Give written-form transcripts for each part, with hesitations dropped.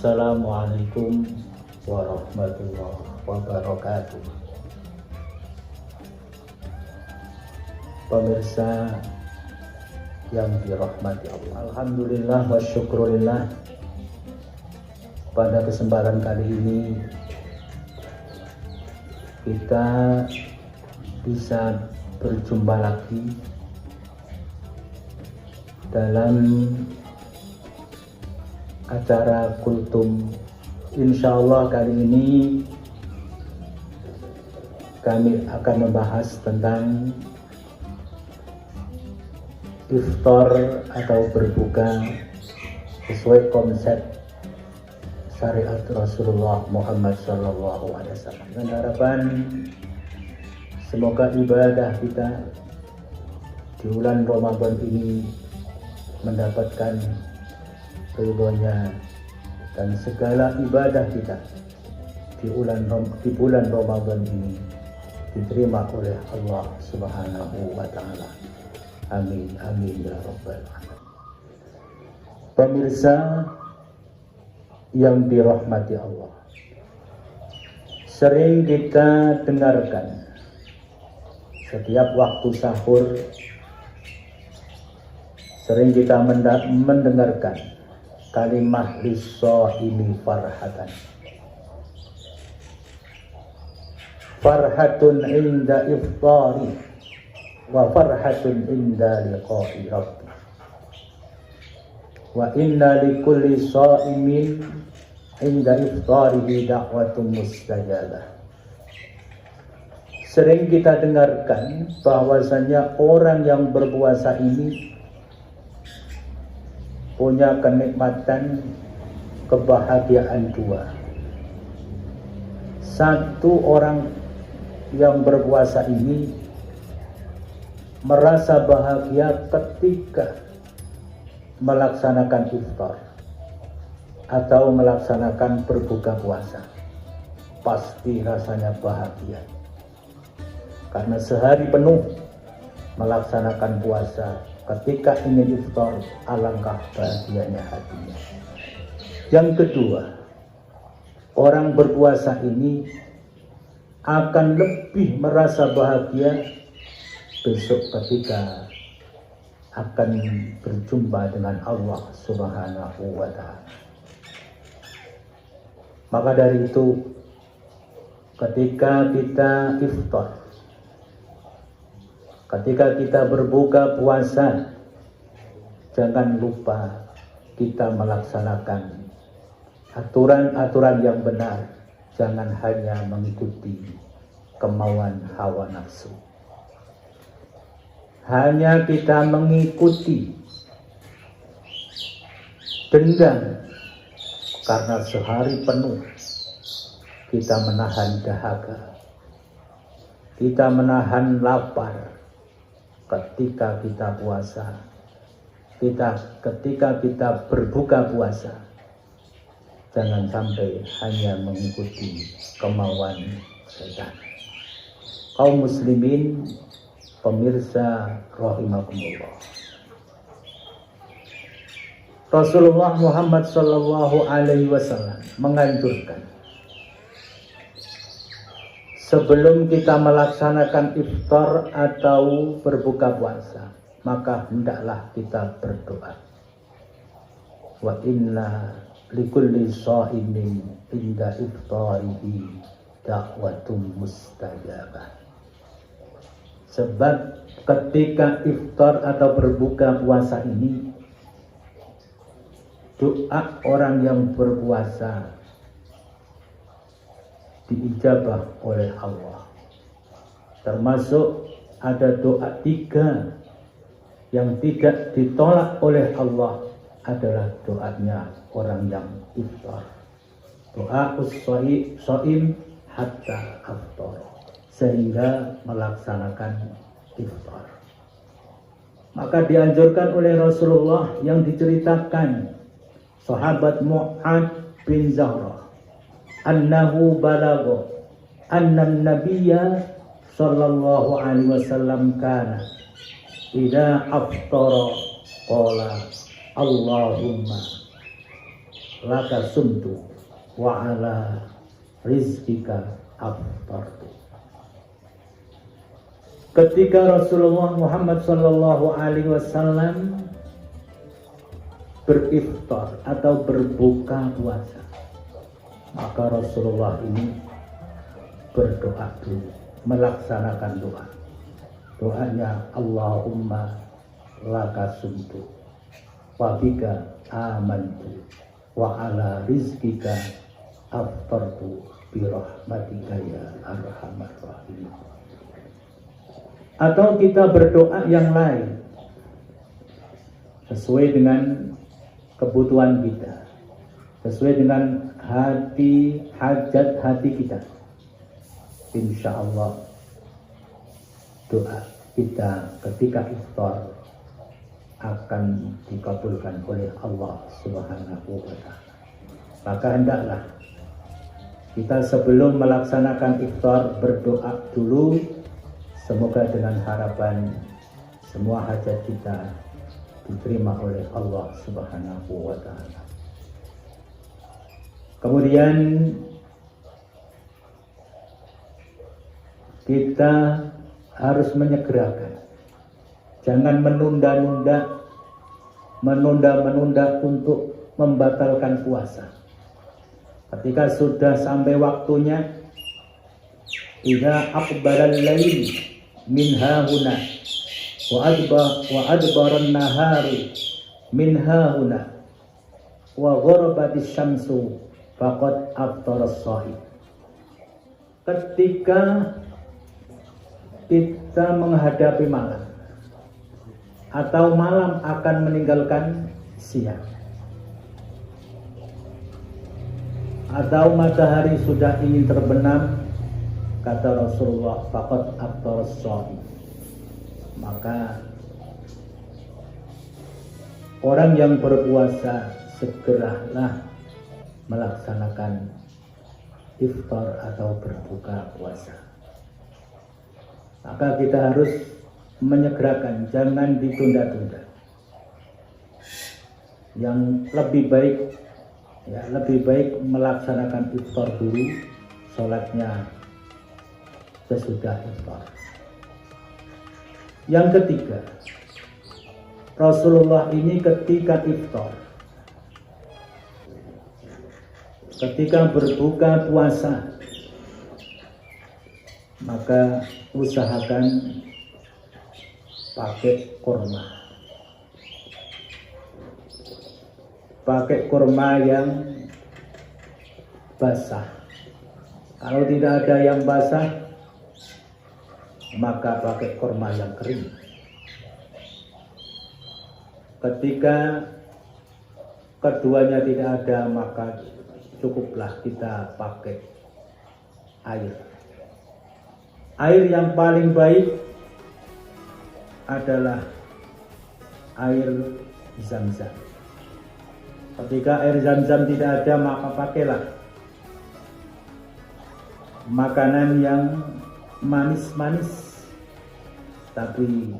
Assalamualaikum warahmatullahi wabarakatuh. Pemirsa yang dirahmati Allah, alhamdulillah wa syukurillah. Pada kesempatan kali ini kita bisa berjumpa lagi dalam acara Kultum. Insya Allah kali ini kami akan membahas tentang iftar atau berbuka sesuai konsep syariat Rasulullah Muhammad SAW, dengan harapan semoga ibadah kita di bulan Ramadan ini mendapatkan ridhonya, dan segala ibadah kita di bulan Ramadan ini diterima oleh Allah Subhanahu wa Ta'ala. Amin amin ya rabbal alamin. Pemirsa yang dirahmati Allah, sering kita dengarkan setiap waktu sahur, sering kita mendengarkan kalimah lis-shaimi farhatan. Farhatun inda iftari wa farhatun inda liqa'i rabbi. Wa inna likulli shaimin inda iftarihi da'watun mustajabah. Sering kita dengarkan bahwasanya orang yang berpuasa ini punya kenikmatan, kebahagiaan dua. Satu, orang yang berpuasa ini merasa bahagia ketika melaksanakan iftar atau melaksanakan berbuka puasa. Pasti rasanya bahagia karena sehari penuh melaksanakan puasa. Ketika ingin iftar, alangkah bahagianya hatinya. Yang kedua, orang berpuasa ini akan lebih merasa bahagia besok ketika akan berjumpa dengan Allah Subhanahu wa Ta'ala. Maka dari itu, ketika kita iftar, ketika kita berbuka puasa, jangan lupa kita melaksanakan aturan-aturan yang benar. Jangan hanya mengikuti kemauan hawa nafsu. Hanya kita mengikuti dendam karena sehari penuh kita menahan dahaga, kita menahan lapar. Ketika kita puasa, ketika kita berbuka puasa, jangan sampai hanya mengikuti kemauan setan. Kaum muslimin, pemirsa rahimakumullah, Rasulullah Muhammad SAW menganjurkan sebelum kita melaksanakan iftar atau berbuka puasa, maka hendaklah kita berdoa. Wa inna likulli shaimin inda iftarihi da'watun mustajabah. Sebab ketika iftar atau berbuka puasa ini, doa orang yang berpuasa diijabah oleh Allah. Termasuk ada doa 3 yang tidak ditolak oleh Allah, adalah doanya orang yang iftar. Doa us-shaim hatta aftar, sehingga melaksanakan iftar. Maka dianjurkan oleh Rasulullah yang diceritakan sahabat Mu'ad bin Zahra, annahu balagha anna nabiyya sallallahu alaihi wasallam kana idza aftara qala Allahumma laka sumtu wa ala rizqika aftartu. Ketika Rasulullah Muhammad sallallahu alaihi wasallam beriftar atau berbuka puasa, maka Rasulullah ini berdoa dulu, melaksanakan doa. Doanya Allahumma laka sumtu wa bika amantu wa ala rizqika aftartu bi rahmatika ya arhamar rahimin. Atau kita berdoa yang lain sesuai dengan kebutuhan kita, sesuai dengan hajat hati kita. Insya Allah doa kita ketika iftar akan dikabulkan oleh Allah Subhanahu wa ta'ala. Maka hendaklah kita sebelum melaksanakan iftar berdoa dulu, semoga dengan harapan semua hajat kita diterima oleh Allah Subhanahu wa ta'ala. Kemudian kita harus menyegerakan, jangan menunda-nunda untuk membatalkan puasa. Ketika sudah sampai waktunya, idza aqbalal lail min hahuna wa adbaran nahari min hahuna wa gharabatis syamsu faqad aftara as-shahid. Ketika kita menghadapi malam atau malam akan meninggalkan siang, atau matahari sudah ingin terbenam, kata Rasulullah, faqad aftara as-shahid, maka orang yang berpuasa segeralah melaksanakan iftar atau berbuka puasa. Maka kita harus menyegerakan, jangan ditunda-tunda. Yang lebih baik melaksanakan iftar dulu, sholatnya sesudah iftar. Yang ketiga, Rasulullah ini ketika iftar, ketika berbuka puasa, maka usahakan pakai kurma. Pakai kurma yang basah. Kalau tidak ada yang basah, maka pakai kurma yang kering. Ketika keduanya tidak ada, maka cukuplah kita pakai air. Air yang paling baik adalah air Zam-Zam. Ketika air Zam-Zam tidak ada, maka pakailah makanan yang manis-manis, tapi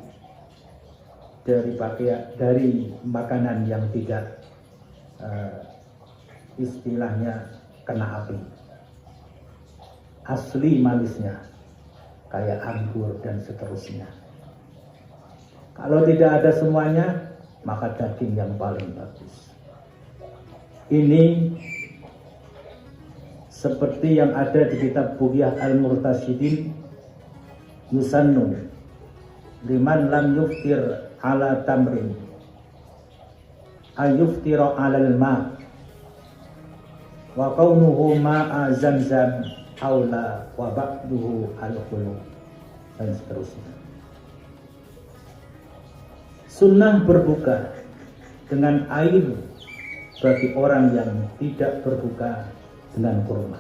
dari makanan yang tidak istilahnya kena api, asli manisnya, kayak anggur dan seterusnya. Kalau tidak ada semuanya, maka daging yang paling bagus. Ini seperti yang ada di kitab Bughiyah Al-Murtasyidin, yusannu liman lam yuftir ala tamrin ayuftira ala al-ma wa kaunuhu ma'a Zamzam aula wa ba'duhu al-khulu, dan seterusnya. Sunnah berbuka dengan air bagi orang yang tidak berbuka dengan kurma.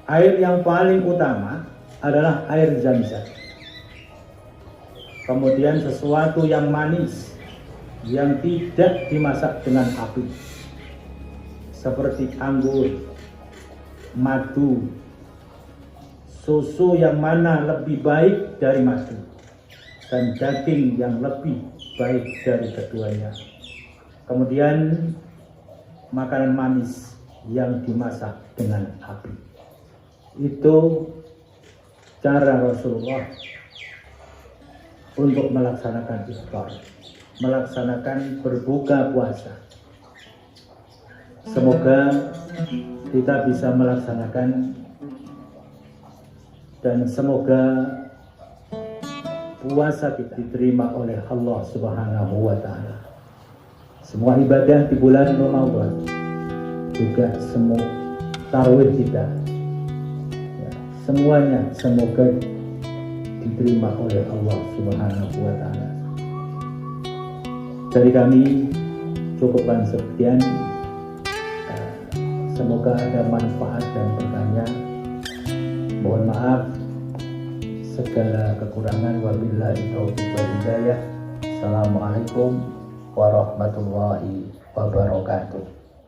Air yang paling utama adalah air Zam-Zam. Kemudian sesuatu yang manis yang tidak dimasak dengan api, seperti anggur, madu, susu yang mana lebih baik dari madu, dan daging yang lebih baik dari keduanya. Kemudian makanan manis yang dimasak dengan api. Itu cara Rasulullah untuk melaksanakan iftar, melaksanakan berbuka puasa. Semoga kita bisa melaksanakan dan semoga puasa kita diterima oleh Allah Subhanahu wa Ta'ala. Semua ibadah di bulan Ramadan, juga semua tarawih kita, ya, semuanya semoga diterima oleh Allah Subhanahu wa Ta'ala. Dari kami cukupkan sekian. Semoga ada manfaat dan berkahnya. Mohon maaf segala kekurangan. Wabillahi taufiq wal hidayah. Assalamualaikum warahmatullahi wabarakatuh.